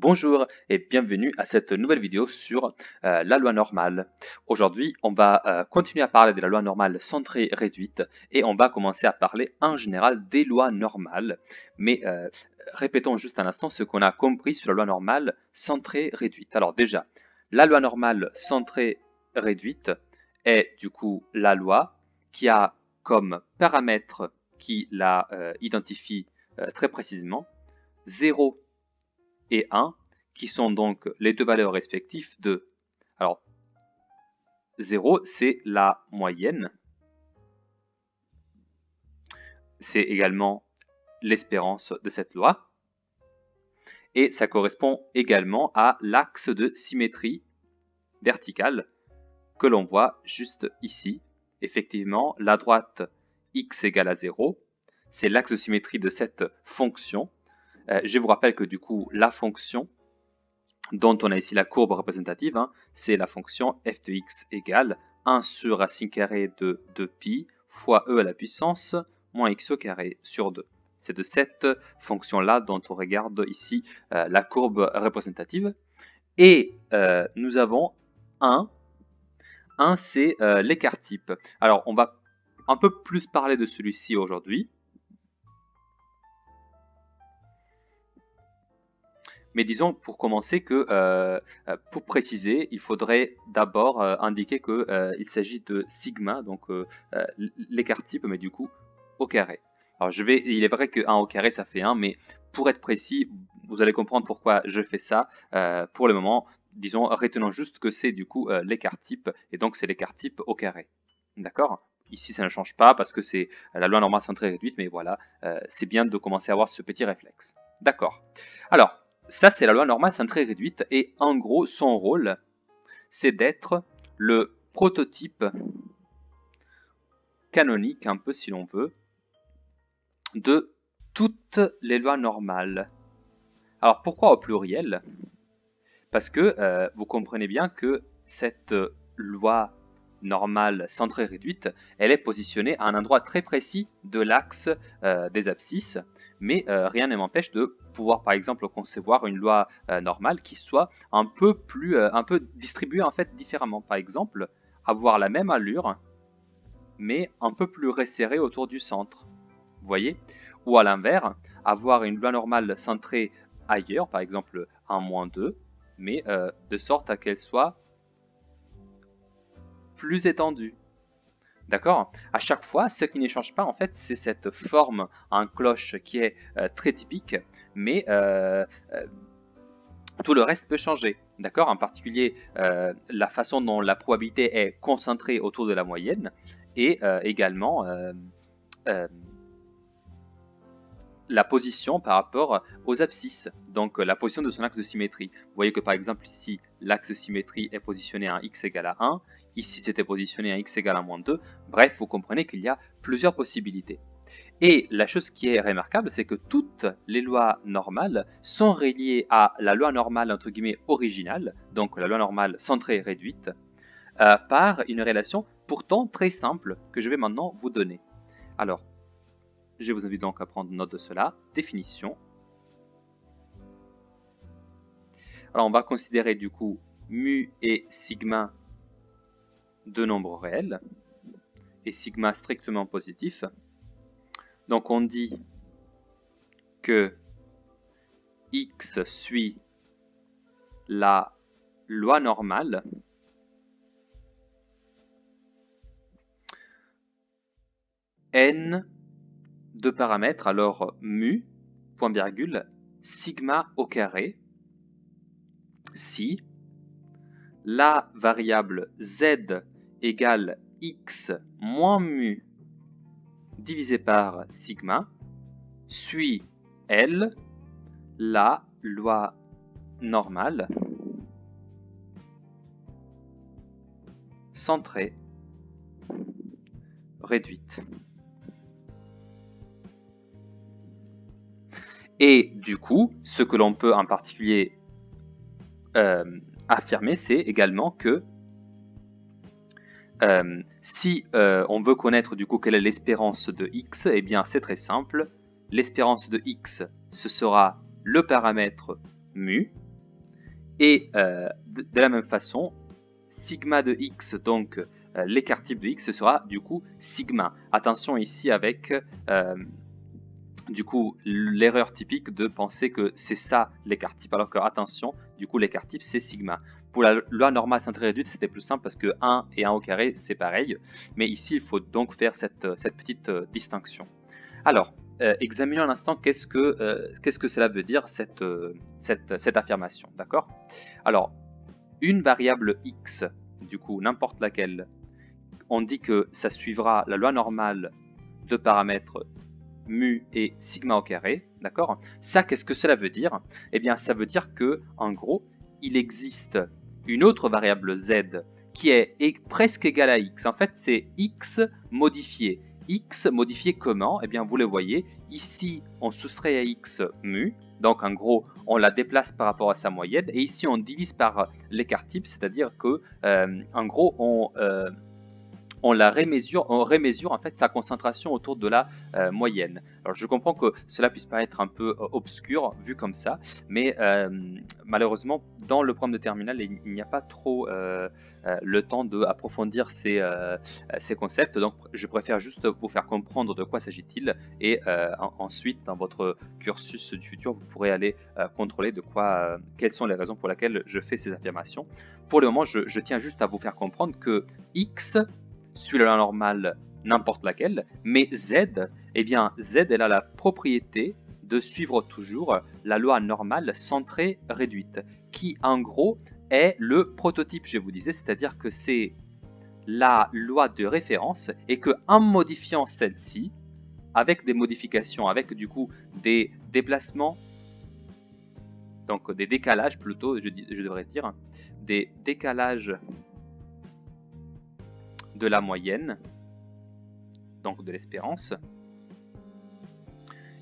Bonjour et bienvenue à cette nouvelle vidéo sur la loi normale. Aujourd'hui, on va continuer à parler de la loi normale centrée réduite et on va commencer à parler en général des lois normales. Mais répétons juste un instant ce qu'on a compris sur la loi normale centrée réduite. Alors déjà, la loi normale centrée réduite est du coup la loi qui a comme paramètre qui la identifie très précisément 0 et 1, qui sont donc les deux valeurs respectives de... Alors, 0, c'est la moyenne. C'est également l'espérance de cette loi. Et ça correspond également à l'axe de symétrie verticale que l'on voit juste ici. Effectivement, la droite x égale à 0, c'est l'axe de symétrie de cette fonction. Je vous rappelle que du coup, la fonction dont on a ici la courbe représentative, c'est la fonction f de x égale 1 sur racine carrée de 2pi fois e à la puissance moins x au carré sur 2. C'est de cette fonction-là dont on regarde ici la courbe représentative. Et nous avons 1. 1, c'est l'écart type. Alors, on va un peu plus parler de celui-ci aujourd'hui. Mais disons pour commencer que pour préciser, il faudrait d'abord indiquer qu'il s'agit de sigma, donc l'écart type, mais du coup au carré. Alors il est vrai que 1 au carré ça fait 1, mais pour être précis, vous allez comprendre pourquoi je fais ça. Pour le moment, disons, retenons juste que c'est du coup l'écart type, et donc c'est l'écart type au carré. D'accord ? Ici ça ne change pas parce que c'est la loi normale centrée réduite, mais voilà, c'est bien de commencer à avoir ce petit réflexe. D'accord. Alors, ça, c'est la loi normale centrée réduite et en gros, son rôle, c'est d'être le prototype canonique, un peu si l'on veut, de toutes les lois normales. Alors, pourquoi au pluriel? Parce que vous comprenez bien que cette loi normale centrée réduite, elle est positionnée à un endroit très précis de l'axe des abscisses, mais rien ne m'empêche de pouvoir par exemple concevoir une loi normale qui soit un peu distribuée en fait différemment. Par exemple, avoir la même allure, mais un peu plus resserrée autour du centre. Vous voyez? Ou à l'inverse, avoir une loi normale centrée ailleurs, par exemple 1-2, mais de sorte à qu'elle soit plus étendue. D'accord? À chaque fois, ce qui ne change pas, en fait, c'est cette forme en cloche qui est très typique, mais tout le reste peut changer. D'accord? En particulier, la façon dont la probabilité est concentrée autour de la moyenne et également la position par rapport aux abscisses, donc la position de son axe de symétrie. Vous voyez que par exemple ici, l'axe de symétrie est positionné à x égale à 1, ici c'était positionné à x égale à moins 2, bref, vous comprenez qu'il y a plusieurs possibilités. Et la chose qui est remarquable, c'est que toutes les lois normales sont reliées à la loi normale entre guillemets originale, donc la loi normale centrée et réduite, par une relation pourtant très simple que je vais maintenant vous donner. Alors, je vous invite donc à prendre note de cela. Définition. Alors, on va considérer du coup mu et sigma deux nombres réels et sigma strictement positif. Donc, on dit que x suit la loi normale n de paramètres, alors mu, point virgule, sigma au carré, si la variable z égale x moins mu divisé par sigma suit, elle, la loi normale centrée réduite. Et du coup, ce que l'on peut en particulier affirmer, c'est également que si on veut connaître du coup quelle est l'espérance de x, eh bien c'est très simple. L'espérance de x, ce sera le paramètre mu, Et de la même façon, sigma de x, donc l'écart type de x, ce sera du coup sigma. Attention ici avec du coup l'erreur typique de penser que c'est ça l'écart type, alors que attention, du coup l'écart type c'est sigma. Pour la loi normale centrée réduite, c'était plus simple parce que 1 et 1 au carré c'est pareil, mais ici il faut donc faire cette petite distinction. Alors, examinons un instant qu'est-ce que cela veut dire cette affirmation, d'accord? Alors, une variable x, du coup n'importe laquelle, on dit que ça suivra la loi normale de paramètres mu et sigma au carré, d'accord? Ça, qu'est-ce que cela veut dire? Eh bien, ça veut dire que, en gros, il existe une autre variable z qui est presque égale à x. En fait, c'est x modifié. X modifié comment? Eh bien, vous le voyez, ici, on soustrait à x mu, donc en gros, on la déplace par rapport à sa moyenne, et ici, on divise par l'écart type, c'est-à-dire que, en gros, on rémesure en fait sa concentration autour de la moyenne. Alors je comprends que cela puisse paraître un peu obscur vu comme ça, mais malheureusement dans le programme de terminale il n'y a pas trop le temps d'approfondir ces concepts, donc je préfère juste vous faire comprendre de quoi s'agit-il et ensuite dans votre cursus du futur vous pourrez aller contrôler quelles sont les raisons pour lesquelles je fais ces affirmations. Pour le moment je tiens juste à vous faire comprendre que x suit la loi normale n'importe laquelle, mais Z, eh bien Z elle a la propriété de suivre toujours la loi normale centrée réduite, qui en gros est le prototype, je vous disais, c'est-à-dire que c'est la loi de référence et que en modifiant celle-ci, avec des modifications, avec du coup des déplacements, donc des décalages plutôt, je devrais dire, des décalages de la moyenne, donc de l'espérance,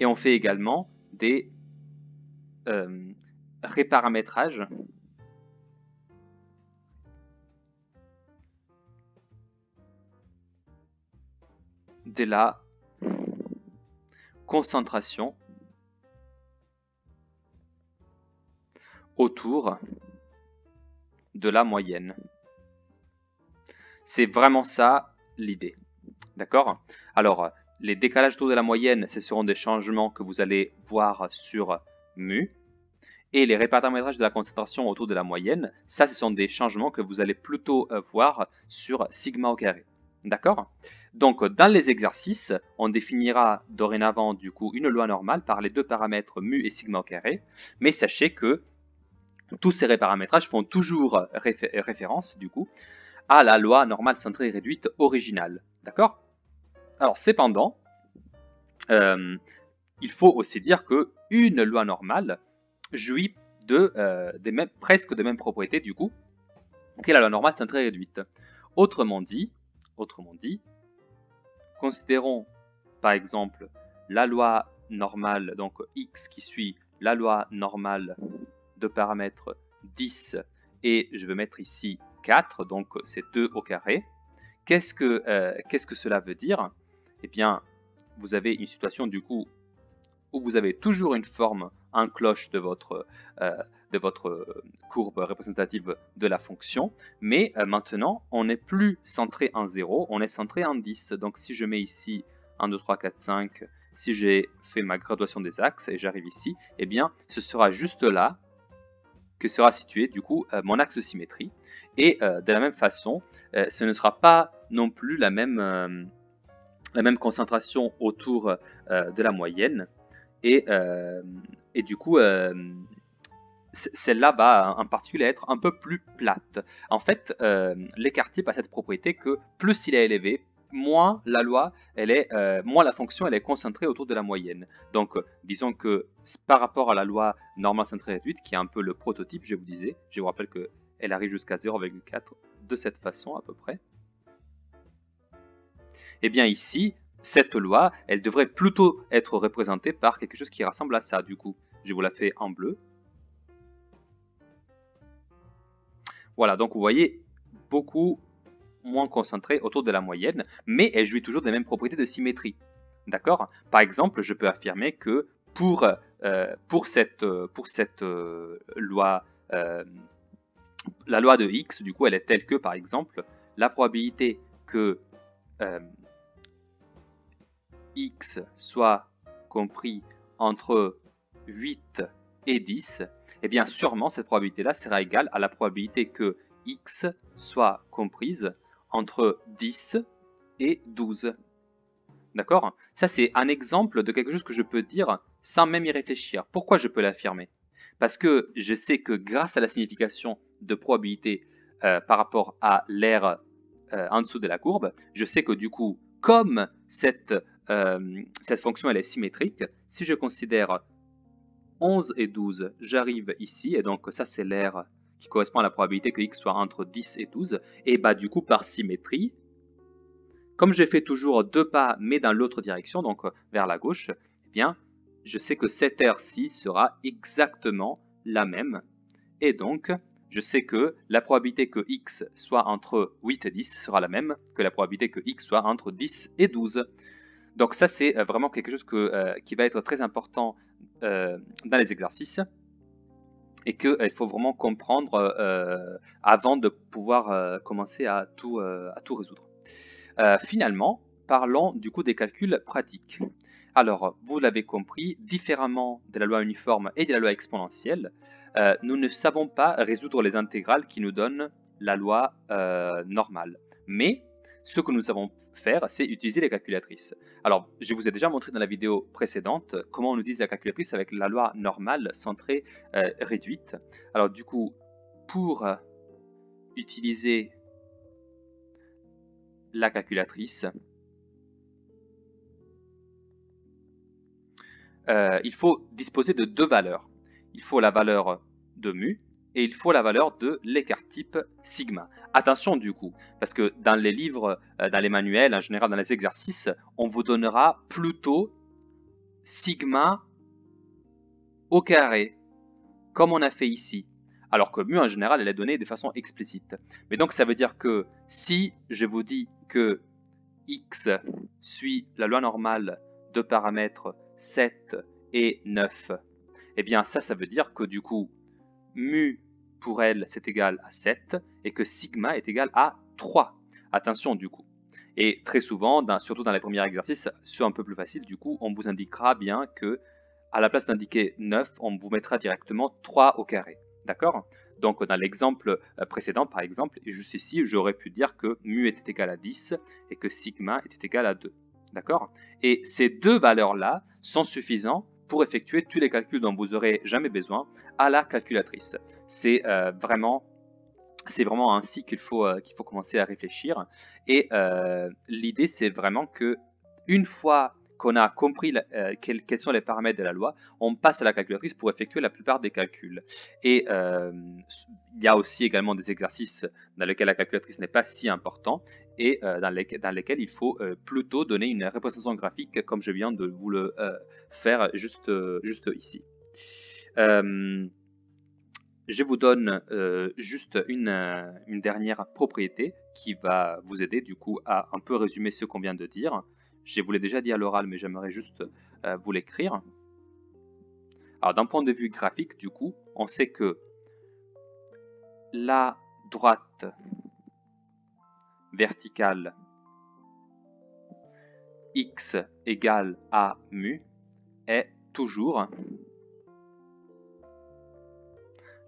et on fait également des réparamétrages de la concentration autour de la moyenne. C'est vraiment ça l'idée. D'accord? Alors, les décalages autour de la moyenne, ce seront des changements que vous allez voir sur mu. Et les réparamétrages de la concentration autour de la moyenne, ça, ce sont des changements que vous allez plutôt voir sur sigma au carré. D'accord? Donc, dans les exercices, on définira dorénavant, du coup, une loi normale par les deux paramètres mu et sigma au carré. Mais sachez que tous ces réparamétrages font toujours référence, du coup, à la loi normale centrée réduite originale. D'accord? Alors, cependant, il faut aussi dire qu'une loi normale jouit presque des mêmes propriétés, du coup, qu'est la loi normale centrée réduite. Autrement dit, considérons par exemple la loi normale, donc x qui suit la loi normale de paramètres 10 et je vais mettre ici 4, donc c'est 2 au carré. Qu'est-ce que cela veut dire? Eh bien, vous avez une situation du coup où vous avez toujours une forme en cloche de votre courbe représentative de la fonction, mais maintenant on n'est plus centré en 0, on est centré en 10. Donc si je mets ici 1, 2, 3, 4, 5, si j'ai fait ma graduation des axes et j'arrive ici, eh bien ce sera juste là que sera situé du coup mon axe de symétrie. Et de la même façon, ce ne sera pas non plus la même concentration autour de la moyenne. Et du coup, celle-là va en particulier être un peu plus plate. En fait, l'écart type a cette propriété que plus il est élevé, moins la fonction elle est concentrée autour de la moyenne. Donc, disons que par rapport à la loi normale centrée réduite, qui est un peu le prototype, je vous rappelle qu'elle arrive jusqu'à 0,4 de cette façon à peu près. Et bien ici, cette loi, elle devrait plutôt être représentée par quelque chose qui ressemble à ça, du coup. Je vous la fais en bleu. Voilà, donc vous voyez, beaucoup moins concentrée autour de la moyenne, mais elle jouit toujours des mêmes propriétés de symétrie. D'accord? Par exemple, je peux affirmer que pour cette loi la loi de X, du coup, elle est telle que, par exemple, la probabilité que X soit compris entre 8 et 10, eh bien sûrement cette probabilité-là sera égale à la probabilité que X soit comprise entre 10 et 12. D'accord? Ça, c'est un exemple de quelque chose que je peux dire sans même y réfléchir. Pourquoi je peux l'affirmer? Parce que je sais que grâce à la signification de probabilité par rapport à l'aire en dessous de la courbe, je sais que du coup, comme cette fonction elle est symétrique, si je considère 11 et 12, j'arrive ici, et donc ça c'est l'aire qui correspond à la probabilité que x soit entre 10 et 12, et bah du coup par symétrie, comme j'ai fait toujours 2 pas mais dans l'autre direction, donc vers la gauche, eh bien je sais que cette aire-ci sera exactement la même, et donc je sais que la probabilité que x soit entre 8 et 10 sera la même que la probabilité que x soit entre 10 et 12. Donc ça, c'est vraiment quelque chose qui va être très important dans les exercices et qu'il faut vraiment comprendre avant de pouvoir commencer à tout résoudre. Finalement, parlons du coup des calculs pratiques. Alors, vous l'avez compris, différemment de la loi uniforme et de la loi exponentielle, nous ne savons pas résoudre les intégrales qui nous donnent la loi normale. Mais ce que nous savons faire, c'est utiliser les calculatrices. Alors, je vous ai déjà montré dans la vidéo précédente comment on utilise la calculatrice avec la loi normale centrée réduite. Alors du coup, pour utiliser la calculatrice, il faut disposer de deux valeurs. Il faut la valeur de mu et il faut la valeur de l'écart type sigma. Attention du coup, parce que dans les livres, dans les manuels, en général dans les exercices, on vous donnera plutôt sigma au carré, comme on a fait ici. Alors que mu en général, elle est donnée de façon explicite. Mais donc ça veut dire que si je vous dis que x suit la loi normale de paramètres 7 et 9, eh bien ça veut dire que du coup, mu pour elle, c'est égal à 7 et que sigma est égal à 3. Attention du coup. Et très souvent, surtout dans les premiers exercices, ceux un peu plus faciles, du coup, on vous indiquera bien que à la place d'indiquer 9, on vous mettra directement 3 au carré. D'accord? Donc dans l'exemple précédent, par exemple, juste ici, j'aurais pu dire que mu était égal à 10 et que sigma était égal à 2. D'accord? Et ces deux valeurs-là sont suffisantes pour effectuer tous les calculs dont vous aurez jamais besoin à la calculatrice. C'est vraiment ainsi qu'il faut commencer à réfléchir. Et l'idée, c'est vraiment que une fois qu'on a compris quels sont les paramètres de la loi, on passe à la calculatrice pour effectuer la plupart des calculs. Et il y a aussi également des exercices dans lesquels la calculatrice n'est pas si importante et dans lesquels il faut plutôt donner une représentation graphique comme je viens de vous le faire juste ici. Je vous donne juste une dernière propriété qui va vous aider du coup à un peu résumer ce qu'on vient de dire. Je vous l'ai déjà dit à l'oral, mais j'aimerais juste vous l'écrire. Alors d'un point de vue graphique, du coup, on sait que la droite verticale x égale à mu est toujours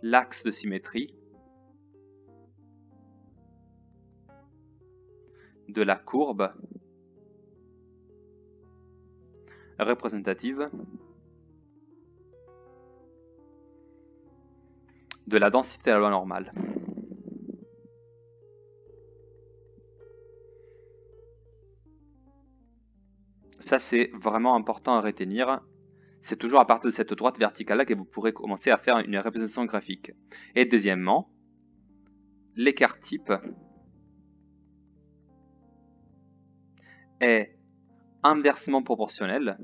l'axe de symétrie de la courbe représentative de la densité de la loi normale. Ça, c'est vraiment important à retenir. C'est toujours à partir de cette droite verticale-là que vous pourrez commencer à faire une représentation graphique. Et deuxièmement, l'écart type est inversement proportionnel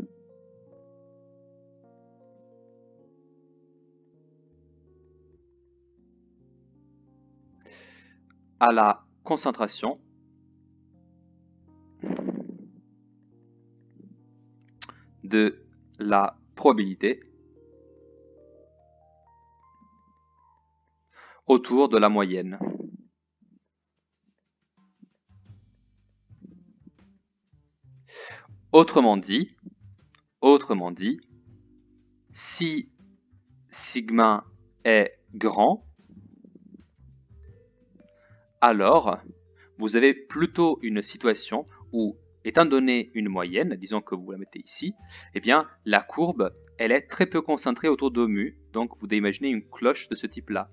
à la concentration de la probabilité autour de la moyenne. Autrement dit, si sigma est grand, alors vous avez plutôt une situation où, étant donné une moyenne, disons que vous la mettez ici, eh bien la courbe, elle est très peu concentrée autour de mu, donc vous devez imaginer une cloche de ce type-là.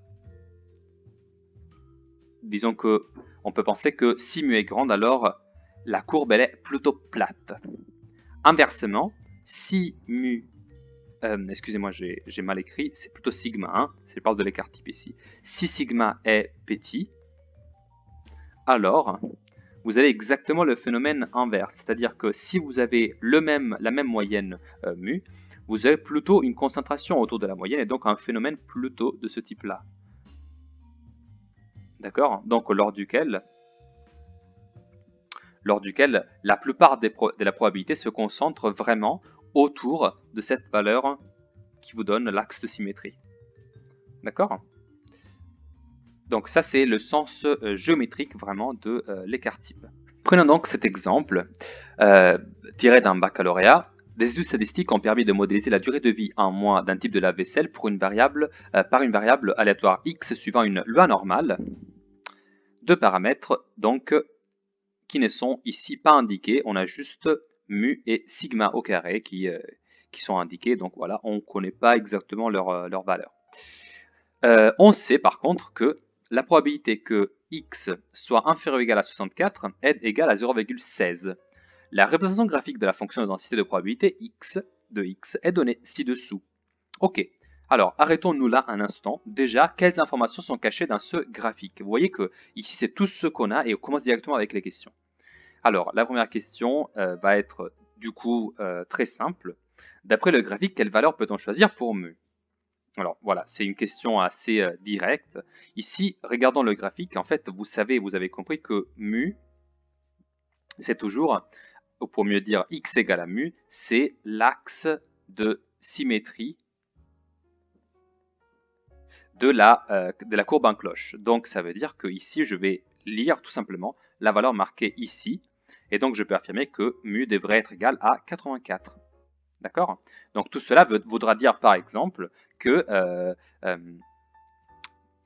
Disons que on peut penser que si mu est grande, alors la courbe elle est plutôt plate. Inversement, si mu, excusez-moi, j'ai mal écrit, c'est plutôt sigma, hein, je parle de l'écart type ici. Si sigma est petit, alors vous avez exactement le phénomène inverse, c'est-à-dire que si vous avez la même moyenne mu, vous avez plutôt une concentration autour de la moyenne et donc un phénomène plutôt de ce type-là. D'accord? Donc lors duquel la plupart de la probabilité se concentre vraiment autour de cette valeur qui vous donne l'axe de symétrie. D'accord? Donc ça c'est le sens géométrique vraiment de l'écart type. Prenons donc cet exemple tiré d'un baccalauréat. Des études statistiques ont permis de modéliser la durée de vie en mois d'un type de lave-vaisselle pour par une variable aléatoire x suivant une loi normale. Deux paramètres donc qui ne sont ici pas indiqués. On a juste mu et sigma au carré qui sont indiqués. Donc voilà, on ne connaît pas exactement leur valeur. On sait par contre que la probabilité que x soit inférieur ou égal à 64 est égale à 0,16. La représentation graphique de la fonction de densité de probabilité x de x est donnée ci-dessous. Ok, alors arrêtons-nous là un instant. Déjà, quelles informations sont cachées dans ce graphique? Vous voyez que ici c'est tout ce qu'on a et on commence directement avec les questions. Alors, la première question va être du coup très simple. D'après le graphique, quelle valeur peut-on choisir pour mu? Alors voilà, c'est une question assez directe. Ici, regardons le graphique. En fait, vous avez compris que mu, c'est toujours, ou pour mieux dire x égale à mu, c'est l'axe de symétrie de la courbe en cloche. Donc ça veut dire que ici, je vais lire tout simplement la valeur marquée ici. Et donc je peux affirmer que mu devrait être égal à 84. D'accord? Donc tout cela voudra dire par exemple que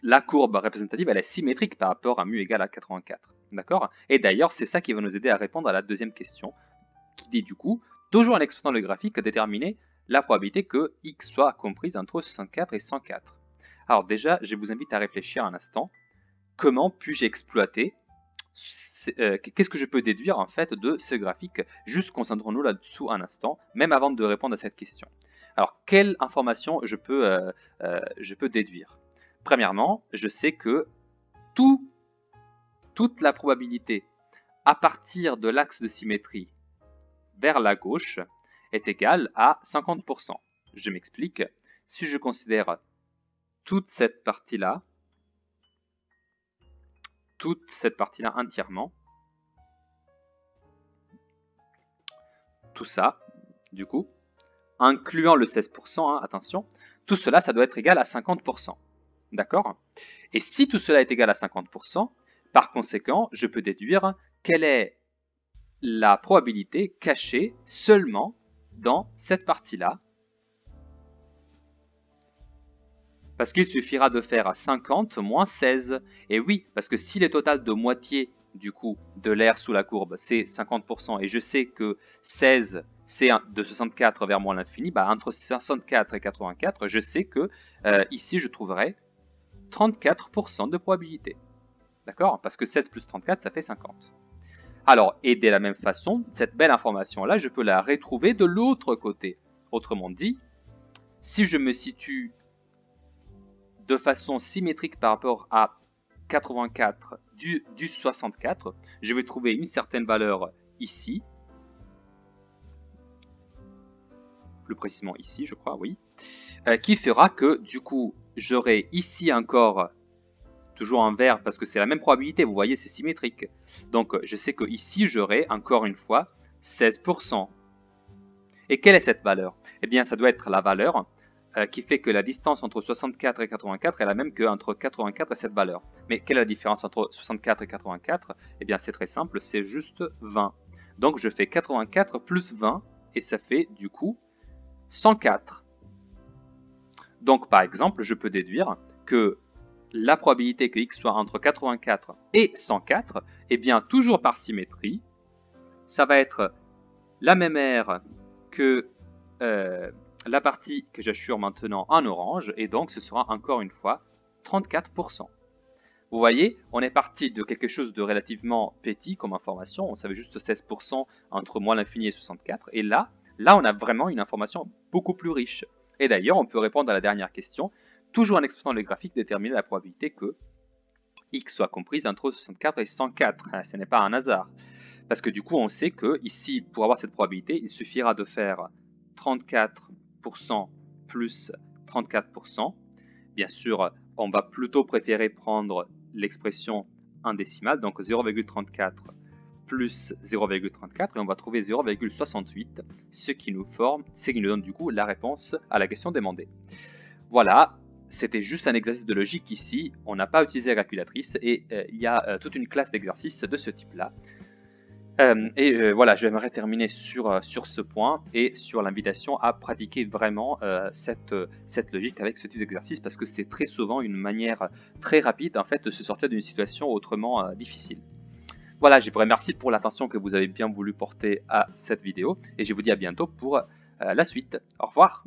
la courbe représentative elle est symétrique par rapport à mu égal à 84. D'accord? Et d'ailleurs, c'est ça qui va nous aider à répondre à la deuxième question, qui dit du coup, toujours en exploitant le graphique, déterminer la probabilité que x soit comprise entre 64 et 104. Alors déjà, je vous invite à réfléchir un instant. Comment puis-je exploiter qu'est-ce que je peux déduire en fait de ce graphique? Juste concentrons-nous là-dessous un instant, même avant de répondre à cette question. Alors, quelle information je peux déduire? Premièrement, je sais que toute la probabilité à partir de l'axe de symétrie vers la gauche est égale à 50%. Je m'explique. Si je considère toute cette partie-là entièrement, tout ça, du coup, incluant le 16%, hein, attention, tout cela, ça doit être égal à 50%. D'accord? Et si tout cela est égal à 50%, par conséquent, je peux déduire quelle est la probabilité cachée seulement dans cette partie-là. Parce qu'il suffira de faire 50 moins 16. Et oui, parce que si le total de moitié du coup de l'air sous la courbe c'est 50% et je sais que 16 c'est de 64 vers moins l'infini, bah entre 64 et 84, je sais que ici je trouverai 34% de probabilité. D'accord? Parce que 16 plus 34 ça fait 50. Alors, et de la même façon, cette belle information-là, je peux la retrouver de l'autre côté. Autrement dit, si je me situe de façon symétrique par rapport à 84 du 64, je vais trouver une certaine valeur ici, plus précisément ici, je crois, oui, qui fera que du coup, j'aurai ici encore, toujours en vert parce que c'est la même probabilité, vous voyez, c'est symétrique. Donc, je sais que ici, j'aurai encore une fois 16%. Et quelle est cette valeur? Eh bien, ça doit être la valeur qui fait que la distance entre 64 et 84 est la même qu'entre 84 et cette valeur. Mais quelle est la différence entre 64 et 84? Eh bien c'est très simple, c'est juste 20. Donc je fais 84 plus 20 et ça fait du coup 104. Donc par exemple, je peux déduire que la probabilité que x soit entre 84 et 104, eh bien toujours par symétrie, ça va être la même R que la partie que j'assure maintenant en orange, et donc ce sera encore une fois 34%. Vous voyez, on est parti de quelque chose de relativement petit comme information, on savait juste 16% entre moins l'infini et 64, et là on a vraiment une information beaucoup plus riche. Et d'ailleurs, on peut répondre à la dernière question, toujours en exploitant le graphique, déterminer la probabilité que x soit comprise entre 64 et 104. Ce n'est pas un hasard. Parce que du coup, on sait que ici, pour avoir cette probabilité, il suffira de faire 34% plus 34%. Bien sûr, on va plutôt préférer prendre l'expression en décimale, donc 0,34 plus 0,34, et on va trouver 0,68, ce qui nous donne du coup la réponse à la question demandée. Voilà, c'était juste un exercice de logique ici, on n'a pas utilisé la calculatrice, et il y a toute une classe d'exercices de ce type-là. Voilà, j'aimerais terminer sur ce point et sur l'invitation à pratiquer vraiment cette logique avec ce type d'exercice, parce que c'est très souvent une manière très rapide en fait de se sortir d'une situation autrement difficile. Voilà, je vous remercie pour l'attention que vous avez bien voulu porter à cette vidéo et je vous dis à bientôt pour la suite. Au revoir.